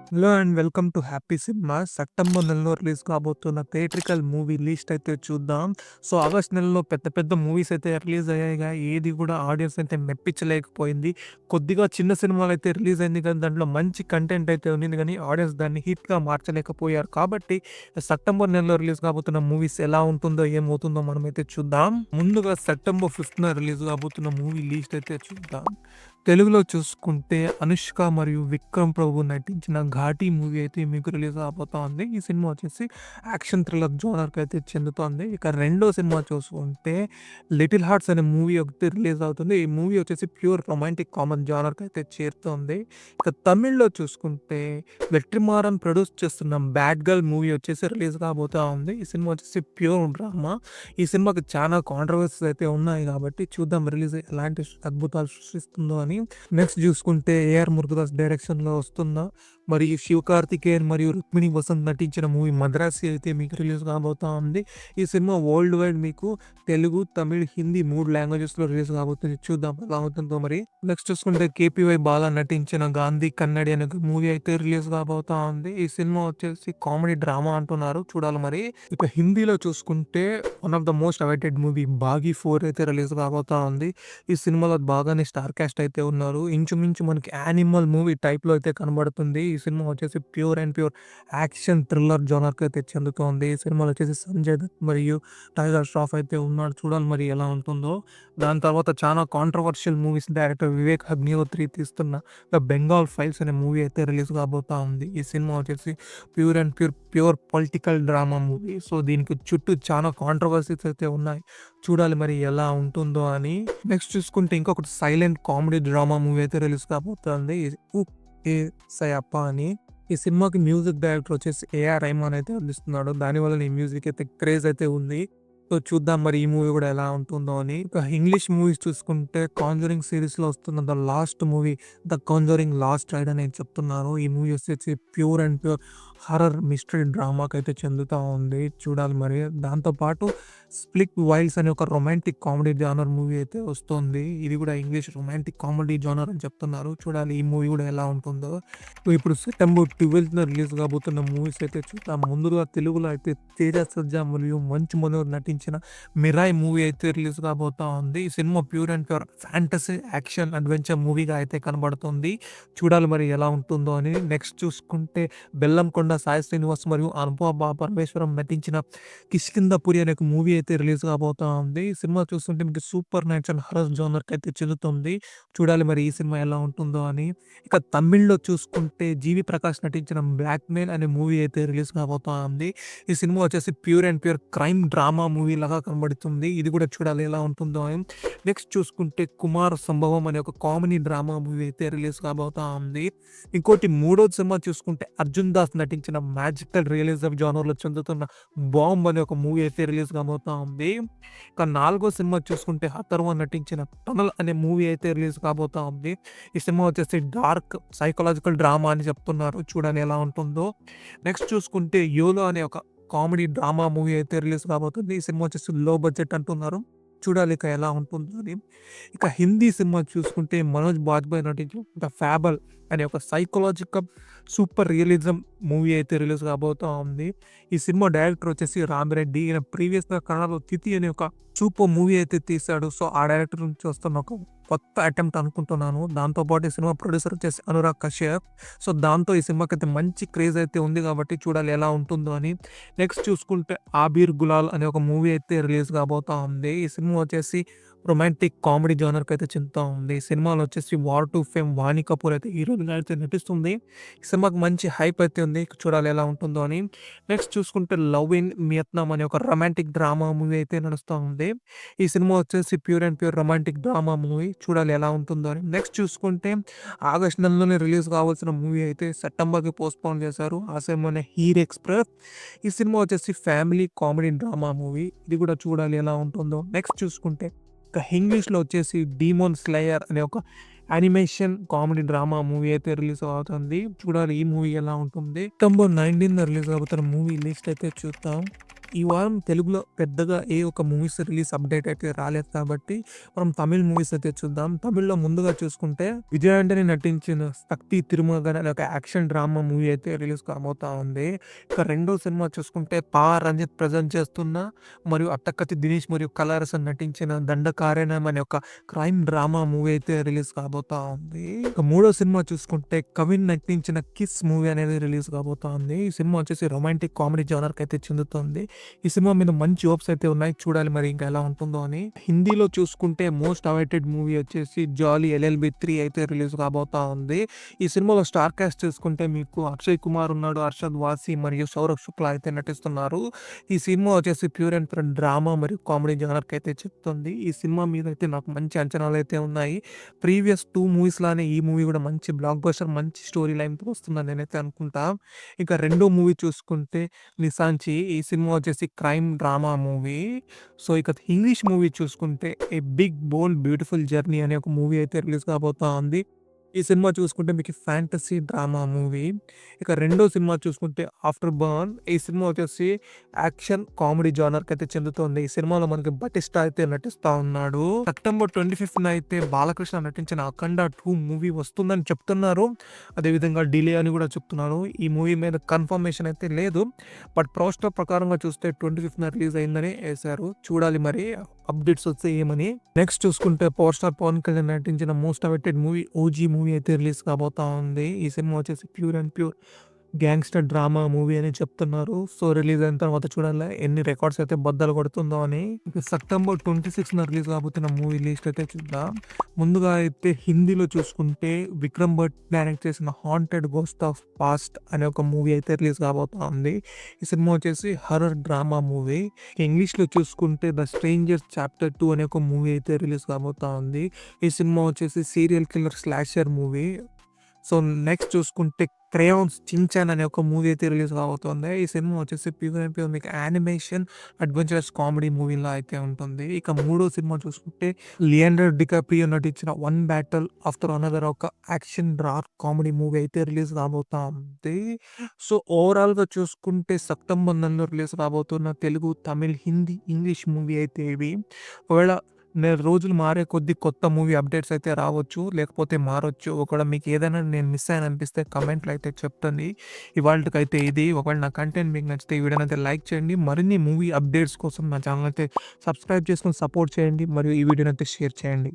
Hello and welcome to happy cinema. September నెలలో రిలీజ్ కాబోతున్న థియేట్రికల్ మూవీ లిస్ట్ అయితే చూద్దాం. సో, ఆగస్ట్ నెలలో పెద్ద పెద్ద మూవీస్ అయితే రిలీజ్ అయ్యాయిగా. ఏది కూడా ఆడియన్స్ అయితే మెప్పించలేకపోయింది. కొద్దిగా చిన్న సినిమాలు అయితే రిలీజ్ అయింది కానీ దాంట్లో మంచి కంటెంట్ అయితే ఉన్నింది కానీ ఆడియన్స్ దాన్ని హిట్‌గా మార్చలేకపోయారు. కాబట్టి సెప్టెంబర్ నెలలో రిలీజ్ కాబోతున్న మూవీస్ ఎలా ఉంటుందో, ఏమవుతుందో మనమైతే చూద్దాం. ముందుగా సెప్టెంబర్ 5న రిలీజ్ కాబోతున్న మూవీ లిస్ట్ అయితే చూద్దాం. తెలుగులో చూసుకుంటే 'అనుష్క' మరియు 'విక్రమ్ ప్రభు' నటించిన 'ఘాటి' మూవీ అయితే మీకు రిలీజ్ అవబోతా ఉంది. ఈ సినిమా వచ్చేసి యాక్షన్ థ్రిల్లర్ జోనర్‌కి అయితే చెందుతోంది. ఇక రెండో సినిమా చూసుకుంటే 'లిటిల్ హార్ట్స్' అనే మూవీ ఒకటి రిలీజ్ అవుతుంది. ఈ మూవీ వచ్చేసి ప్యూర్ రొమాంటిక్ కామెడీ జోనర్‌కి అయితే చేరుతోంది. ఇక తమిళ్‌లో చూసుకుంటే 'వెట్రిమారన్' ప్రొడ్యూస్ చేస్తున్న 'బ్యాడ్ గర్ల్' మూవీ వచ్చేసి రిలీజ్ కాబోతా ఉంది. ఈ సినిమా వచ్చేసి ప్యూర్ డ్రామా. ఈ సినిమాకి చాలా కాంట్రోవర్సీస్ అయితే ఉన్నాయి కాబట్టి చూద్దాం రిలీజ్ ఎలాంటి అద్భుతాలు సృష్టిస్తుందో అని. నెక్స్ట్ చూసుకుంటే ఏఆర్ మురుగదాస్ డైరెక్షన్‌లో వస్తున్న మరియు శివకార్తికేయన్ మరియు రుక్మిణి వసంత్ నటించిన మూవీ 'మద్రాసి' అయితే మీకు రిలీజ్ కాబోతా ఉంది. ఈ సినిమా వరల్డ్ వైడ్ మీకు తెలుగు, తమిళ్, హిందీ 3 లాంగ్వేజెస్‌లో రిలీజ్ కాబోతుంది. చూద్దాం ఎలా అవుతుందో మరి. నెక్స్ట్ చూసుకుంటే కేపీవై బాలా నటించిన 'గాంధీ కన్నడి' అనే మూవీ అయితే రిలీజ్ కాబోతా ఉంది. ఈ సినిమా వచ్చేసి కామెడీ డ్రామా అంటున్నారు. చూడాలి మరి. ఇక హిందీలో చూసుకుంటే one of the most awaited movie 'Baaghi 4' అయితే రిలీజ్ కాబోతా ఉంది. ఈ సినిమాలో బాగానే స్టార్ కాస్ట్ అయితే ఉన్నారు. ఇంచుమించు మనకి యానిమల్ మూవీ టైప్‌లో అయితే కనబడుతుంది. ఈ సినిమా వచ్చేసి pure and pure action thriller జోనర్‌కి అయితే చెందుతోంది. ఈ సినిమాలో వచ్చేసి సంజయ్ దత్ మరియు టైగర్ ష్రాఫ్ అయితే ఉన్నాడు. చూడాలి మరి ఎలా ఉంటుందో. దాని తర్వాత చాలా controversial movies director Vivek Agnihotri తీస్తున్న 'ద బెంగాల్ ఫైల్స్' అనే మూవీ అయితే రిలీజ్ కాబోతా ఉంది. ఈ సినిమా వచ్చేసి pure and pure political drama movie. So, దీనికి చుట్టూ చాలా కాంట్రోవర్సీస్ అయితే ఉన్నాయి. చూడాలి మరి ఎలా ఉంటుందో అని. నెక్స్ట్ చూసుకుంటే ఇంకొకటి సైలెంట్ కామెడీ డ్రామా మూవీ అయితే రిలీజ్ కాబోతుంది. 'ఉప్ ఏ సయప్ప' అని. ఈ సినిమాకి మ్యూజిక్ డైరెక్టర్ వచ్చేసి ఏఆర్ రెహమాన్ అయితే అందిస్తున్నాడు. దానివల్ల ఈ మ్యూజిక్ అయితే క్రేజ్ అయితే ఉంది. సో, చూద్దాం మరి ఈ మూవీ కూడా ఎలా ఉంటుందో అని. ఇక ఇంగ్లీష్ మూవీస్ చూసుకుంటే 'కాంజరింగ్' సిరీస్‌లో వస్తున్న the last movie 'the conjuring last rites' అని చెప్తున్నారు. ఈ మూవీ వచ్చేసి pure and pure horror mystery డ్రామాకైతే చెందుతా ఉంది. చూడాలి మరి. దాంతో పాటు 'స్ప్లిట్ వైల్స్' అనే ఒక రొమాంటిక్ కామెడీ జోనర్ మూవీ అయితే వస్తుంది. ఇది కూడా ఇంగ్లీష్ రొమాంటిక్ కామెడీ జోనర్ అని చెప్తున్నారు. చూడాలి ఈ మూవీ కూడా ఎలా ఉంటుందో. ఇప్పుడు సెప్టెంబర్ 12న రిలీజ్ కాబోతున్న మూవీస్ అయితే చూద్దాం. ముందుగా తెలుగులో అయితే తేజ సజ్జా మరియు మంచు మనోహర్ నటించిన 'మిరాయ్' మూవీ అయితే రిలీజ్ కాబోతా ఉంది. ఈ సినిమా pure and pure fantasy action adventure మూవీగా అయితే కనబడుతుంది. చూడాలి మరి ఎలా ఉంటుందో అని. నెక్స్ట్ చూసుకుంటే బెల్లంకొండ సాయి శ్రీనివాస్ మరియు అనుపమ పరమేశ్వరం నటించిన 'కిష్కింధపురి' అనే ఒక మూవీ అయితే రిలీజ్ కాబోతా ఉంది. ఈ సినిమా చూస్తుంటే మీకు సూపర్ న్యాచురల్ హారర్ జోనర్‌కి అయితే చెందుతుంది. చూడాలి మరి ఈ సినిమా ఎలా ఉంటుందో అని. ఇక తమిళ్‌లో చూసుకుంటే 'జీవి ప్రకాష్' నటించిన 'బ్లాక్‌మెయిల్' అనే మూవీ అయితే రిలీజ్ కాబోతా ఉంది. ఈ సినిమా వచ్చేసి pure and pure crime drama movie లాగా కనబడుతుంది. ఇది కూడా చూడాలి ఎలా ఉంటుందో అని. నెక్స్ట్ చూసుకుంటే 'కుమార సంభవం' అనే ఒక కామెడీ డ్రామా మూవీ అయితే రిలీజ్ కాబోతా ఉంది. ఇంకోటి మూడోది సినిమా చూసుకుంటే 'అర్జున్ దాస్' నటించిన మ్యాజికల్ రియలిజం జోనర్‌లో చెందుతున్న 'బాంబ్' అనే ఒక మూవీ అయితే రిలీజ్ కాబోతా ఉంది. ఇక నాలుగో సినిమా చూసుకుంటే 'అథర్వ' నటించిన 'టనల్' అనే మూవీ అయితే రిలీజ్ కాబోతా ఉంది. ఈ సినిమా వచ్చేసి డార్క్ సైకలాజికల్ డ్రామా అని చెప్తున్నారు. చూడాలి ఎలా ఉంటుందో. నెక్స్ట్ చూసుకుంటే 'యోలో' అనే ఒక కామెడీ డ్రామా మూవీ అయితే రిలీజ్ కాబోతుంది. ఈ సినిమా వచ్చేసి లో బడ్జెట్ అంటున్నారు. చూడాలి ఇక ఎలా ఉంటుందో అని. ఇక హిందీ సినిమా చూసుకుంటే మనోజ్ బాజ్‌పేయి నటించిన 'ద ఫ్యాబల్' అనే ఒక సైకలాజికల్ సూపర్ రియలిజం మూవీ అయితే రిలీజ్ కాబోతా ఉంది. ఈ సినిమా డైరెక్టర్ వచ్చేసి రామిరెడ్డి. ఈయన ప్రీవియస్‌గా కన్నడలో 'తిథి' అనే ఒక సూపర్ మూవీ అయితే తీశాడు. సో, ఆ డైరెక్టర్ నుంచి వస్తున్న ఒక కొత్త అటెంప్ట్ అనుకుంటున్నాను. దాంతో పాటు ఈ సినిమా ప్రొడ్యూసర్ వచ్చేసి అనురాగ్ కశ్యప్. సో, దాంతో ఈ సినిమాకైతే మంచి క్రేజ్ అయితే ఉంది కాబట్టి చూడాలి ఎలా ఉంటుందో అని. నెక్స్ట్ చూసుకుంటే 'ఆబీర్ గులాల్' అనే ఒక మూవీ అయితే రిలీజ్ కాబోతా ఉంది. ఈ సినిమా వచ్చేసి రొమాంటిక్ కామెడీ జోనర్‌కి అయితే చెందుతా ఉంది. ఈ సినిమాలో వచ్చేసి 'వార్ 2' ఫేమ్ వాణి కపూర్ అయితే హీరోయిన్‌గా అయితే నటిస్తుంది. ఈ సినిమాకి మంచి హైప్ అయితే ఉంది. చూడాలి ఎలా ఉంటుందో అని. నెక్స్ట్ చూసుకుంటే 'లవ్ ఇన్ వియత్నాం' అనే ఒక రొమాంటిక్ డ్రామా మూవీ అయితే నడుస్తా ఉంది. ఈ సినిమా వచ్చేసి pure and pure romantic drama movie. చూడాలి ఎలా ఉంటుందో అని. నెక్స్ట్ చూసుకుంటే ఆగస్ట్ నెలలోనే రిలీజ్ కావాల్సిన మూవీ అయితే సెప్టెంబర్‌కి పోస్ట్‌పోన్ చేశారు. ఆ సినిమానే 'హీర్ ఎక్స్‌ప్రెస్'. ఈ సినిమా వచ్చేసి ఫ్యామిలీ కామెడీ డ్రామా మూవీ. ఇది కూడా చూడాలి ఎలా ఉంటుందో. నెక్స్ట్ చూసుకుంటే ఇక ఇంగ్లీష్‌లో వచ్చేసి 'డీమోన్ స్లేయర్' అనే ఒక యానిమేషన్ కామెడీ డ్రామా మూవీ అయితే రిలీజ్ అవుతుంది. చూడాలి ఈ మూవీ ఎలా ఉంటుంది. సెప్టెంబర్ 19న రిలీజ్ అవుతున్న మూవీ లిస్ట్ అయితే చూద్దాం. ఈ వారం తెలుగులో పెద్దగా ఏ ఒక్క మూవీస్ రిలీజ్ అప్డేట్ అయితే రాలేదు కాబట్టి మనం తమిళ్ మూవీస్ అయితే చూద్దాం. తమిళ్లో ముందుగా చూసుకుంటే విజయ్ ఆంటనీ నటించిన 'శక్తి తిరుమగన్' అనే ఒక యాక్షన్ డ్రామా మూవీ అయితే రిలీజ్ కాబోతా ఉంది. ఇక రెండో సినిమా చూసుకుంటే 'పా రంజిత్' ప్రజెంట్ చేస్తున్న మరియు అట్టక్కతి దినేష్ మరియు కళారసన్ నటించిన 'దండకారణ్యం' అనే ఒక క్రైమ్ డ్రామా మూవీ అయితే రిలీజ్ కాబోతా ఉంది. ఇక మూడో సినిమా చూసుకుంటే కవిన్ నటించిన 'కిస్' మూవీ అనేది రిలీజ్ కాబోతా ఉంది. ఈ సినిమా వచ్చేసి రొమాంటిక్ కామెడీ జోనర్‌కి అయితే చెందుతుంది. ఈ సినిమా మీద మంచి హోప్స్ అయితే ఉన్నాయి. చూడాలి మరి ఇంకా ఎలా ఉంటుందో అని. హిందీలో చూసుకుంటే మోస్ట్ అవైటెడ్ మూవీ వచ్చేసి 'జాలీ ఎల్ఎల్బీ 3' అయితే రిలీజ్ కాబోతా ఉంది. ఈ సినిమాలో స్టార్ కాస్ట్ చూసుకుంటే మీకు అక్షయ్ కుమార్ ఉన్నాడు, అర్షద్ వాసి మరియు సౌరభ్ శుక్లా అయితే నటిస్తున్నారు. ఈ సినిమా వచ్చేసి ప్యూర్ అండ్ ప్యూర్ డ్రామా మరియు కామెడీ జోనర్‌కి అయితే చెప్తుంది. ఈ సినిమా మీద అయితే నాకు మంచి అంచనాలు అయితే ఉన్నాయి. ప్రీవియస్ 2 మూవీస్ లానే ఈ మూవీ కూడా మంచి బ్లాక్ బస్టర్, మంచి స్టోరీ లైన్‌తో వస్తుందని నేనైతే అనుకుంటా. ఇక రెండో మూవీ చూసుకుంటే 'నిసాంచి'. ఈ సినిమా వచ్చేసి క్రైమ్ డ్రామా మూవీ. సో ఇక ఇంగ్లీష్ మూవీ చూసుకుంటే 'a big bold beautiful journey' అనే ఒక మూవీ అయితే రిలీజ్ కాబోతా ఉంది. ఈ సినిమా చూసుకుంటే మీకు ఫ్యాంటసీ డ్రామా మూవీ. ఇక రెండో సినిమా చూసుకుంటే 'ఆఫ్టర్ బర్న్'. ఈ సినిమా వచ్చేసి యాక్షన్ కామెడీ జోనర్‌కి అయితే చెందుతుంది. ఈ సినిమాలో మనకి బటిస్టా అయితే నటిస్తా ఉన్నాడు. సెప్టెంబర్ 25న అయితే బాలకృష్ణ నటించిన 'అఖండ 2' మూవీ వస్తుందని చెప్తున్నారు. అదేవిధంగా డిలే అని కూడా చెప్తున్నారు. ఈ మూవీ మీద కన్ఫర్మేషన్ అయితే లేదు. బట్ పోస్టర్ ప్రకారంగా చూస్తే 25న రిలీజ్ అయిందని ఏశారు. చూడాలి మరి అప్డేట్స్ వస్తే ఏమని. నెక్స్ట్ చూసుకుంటే పవర్ స్టార్ పవన్ కళ్యాణ్ నటించిన most awaited movie 'OG' movie అయితే రిలీజ్ కాబోతా ఉంది. ఈ సినిమా వచ్చేసి pure and pure gangster drama movie అని చెప్తున్నారు. సో రిలీజ్ అయిన తర్వాత చూడాలి ఎన్ని రికార్డ్స్ అయితే బద్దలు కొడుతుందో అని. ఇక సెప్టెంబర్ 26న రిలీజ్ కాబోతున్న మూవీ లిస్ట్ అయితే చూద్దాం. ముందుగా అయితే హిందీలో చూసుకుంటే విక్రమ్ భట్ డైరెక్ట్ చేసిన 'హాంటెడ్ గోస్ట్ ఆఫ్ పాస్ట్' అనే ఒక మూవీ అయితే రిలీజ్ కాబోతా ఉంది. ఈ సినిమా వచ్చేసి హర్రర్ డ్రామా మూవీ. ఇంగ్లీష్లో చూసుకుంటే 'ద స్ట్రేంజర్ చాప్టర్ 2' అనే ఒక మూవీ అయితే రిలీజ్ కాబోతా ఉంది. ఈ సినిమా వచ్చేసి serial killer slasher movie. So next చూసుకుంటే 'క్రేయాన్స్ చించాన్' అనే ఒక మూవీ అయితే రిలీజ్ కాబోతుంది. ఈ సినిమా వచ్చేసి ప్యూర్ అండ్ ప్యూర్ మీకు యానిమేషన్ అడ్వెంచరస్ కామెడీ మూవీలా అయితే ఉంటుంది. ఇక మూడో సినిమా చూసుకుంటే లియాండర్ డికాప్రియో నటించిన 'వన్ బ్యాటిల్ ఆఫ్టర్ అనదర్' ఒక యాక్షన్ డార్క్ కామెడీ మూవీ అయితే రిలీజ్ కాబోతా ఉంది. సో ఓవరాల్‌గా చూసుకుంటే సెప్టెంబర్ నెలలో రిలీజ్ కాబోతున్న తెలుగు, తమిళ్, హిందీ, ఇంగ్లీష్ మూవీ అయితే ఇవి. ఒకవేళ రోజులు మారే కొద్దీ కొత్త మూవీ అప్డేట్స్ అయితే రావచ్చు. లేకపోతే మారొచ్చు. ఒకవేళ మీకు ఏదైనా నేను మిస్ అయ్యాను అనిపిస్తే కమెంట్‌లో అయితే చెప్పండి. ఇవాల్టికైతే ఇది. ఒకవేళ నా కంటెంట్ మీకు నచ్చితే ఈ వీడియోని అయితే లైక్ చేయండి. మరిన్ని మూవీ అప్డేట్స్ కోసం నా ఛానల్ అయితే సబ్స్క్రైబ్ చేసుకొని సపోర్ట్ చేయండి. మరియు ఈ వీడియోని అయితే షేర్ చేయండి.